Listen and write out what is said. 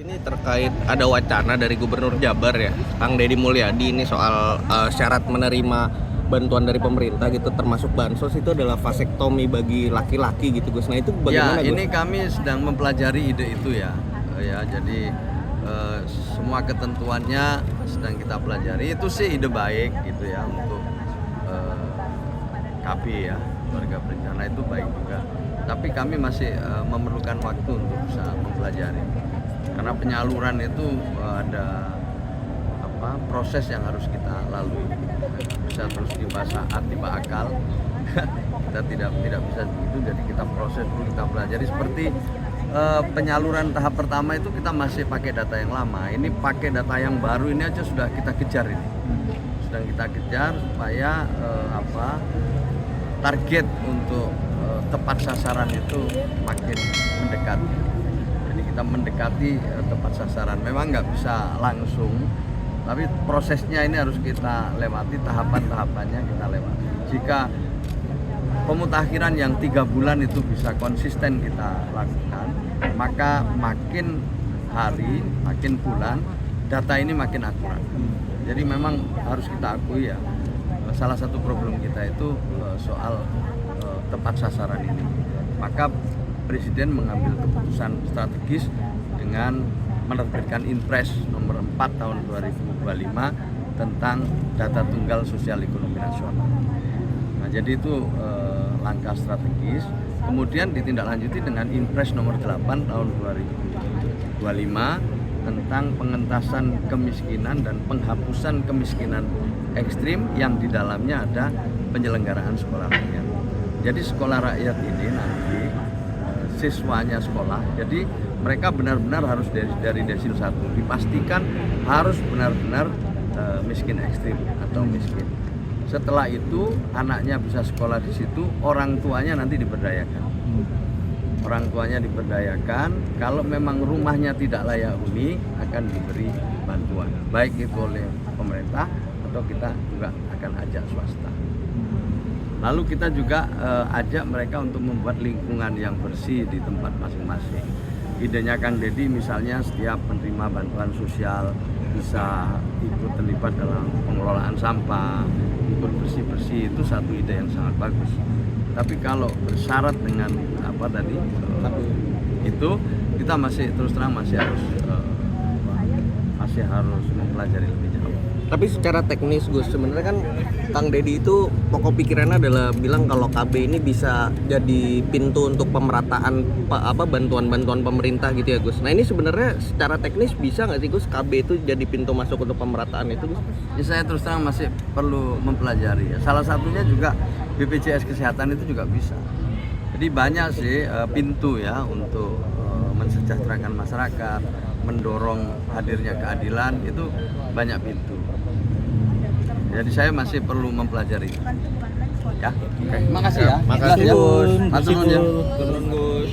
Ini terkait ada wacana dari Gubernur Jabar ya, Kang Deddy Mulyadi ini soal syarat menerima bantuan dari pemerintah gitu, termasuk bansos itu adalah vasektomi bagi laki-laki gitu Gus. Nah itu bagaimana Ya, Gus? ini kami sedang mempelajari ide itu ya. Jadi semua ketentuannya sedang kita pelajari. Itu sih ide baik gitu ya untuk KB ya, keluarga berencana itu baik juga. Tapi kami masih memerlukan waktu untuk bisa mempelajari. Karena penyaluran itu ada proses yang harus kita lalui. Bisa terus dibahas tiba akal. Kita tidak bisa begitu, jadi kita proses dulu, kita pelajari. Seperti penyaluran tahap pertama itu kita masih pakai data yang lama. Ini pakai data yang baru, ini aja sudah kita kejar ini. Sedang kita kejar supaya target untuk tepat sasaran itu makin mendekati. Jadi kita mendekati tepat sasaran. Memang nggak bisa langsung, tapi prosesnya ini harus kita lewati, tahapan-tahapannya kita lewati. Jika pemutakhiran yang 3 bulan itu bisa konsisten kita lakukan, maka makin hari, makin bulan, data ini makin akurat. Jadi memang harus kita akui ya, salah satu problem kita itu soal tepat sasaran ini. Maka Presiden mengambil keputusan strategis dengan menerbitkan Inpres nomor 4 tahun 2025 tentang data tunggal sosial ekonomi nasional. Nah, jadi itu langkah strategis. Kemudian ditindaklanjuti dengan Inpres nomor 8 tahun 2025 tentang pengentasan kemiskinan dan penghapusan kemiskinan ekstrim yang di dalamnya ada penyelenggaraan sekolah rakyat. Jadi sekolah rakyat ini nanti siswanya sekolah, jadi mereka benar-benar harus dari desil 1, dipastikan harus benar-benar miskin ekstrim atau miskin. Setelah itu anaknya bisa sekolah di situ, orang tuanya nanti diberdayakan. Orang tuanya diberdayakan, kalau memang rumahnya tidak layak huni akan diberi bantuan, baik itu oleh pemerintah atau kita juga akan ajak swasta. Lalu kita juga ajak mereka untuk membuat lingkungan yang bersih di tempat masing-masing. Idenya Kang Deddy misalnya setiap penerima bantuan sosial bisa ikut terlibat dalam pengelolaan sampah, ikut bersih-bersih, itu satu ide yang sangat bagus. Tapi kalau bersyarat dengan itu kita masih terus terang masih harus mempelajari lebih jauh. Tapi secara teknis Gus, sebenarnya kan Kang Deddy itu pokok pikirannya adalah bilang kalau KB ini bisa jadi pintu untuk pemerataan bantuan-bantuan pemerintah gitu ya Gus. Nah ini sebenarnya secara teknis bisa nggak sih Gus KB itu jadi pintu masuk untuk pemerataan itu Gus? Ya, saya terus terang masih perlu mempelajari ya. Salah satunya juga BPJS Kesehatan itu juga bisa. Jadi banyak sih pintu ya untuk mensejahterakan masyarakat, mendorong hadirnya keadilan, itu banyak pintu. Jadi saya masih perlu mempelajari. Ya. Makasih ya. Makasih Gus. Matur nuwun ya. Gus.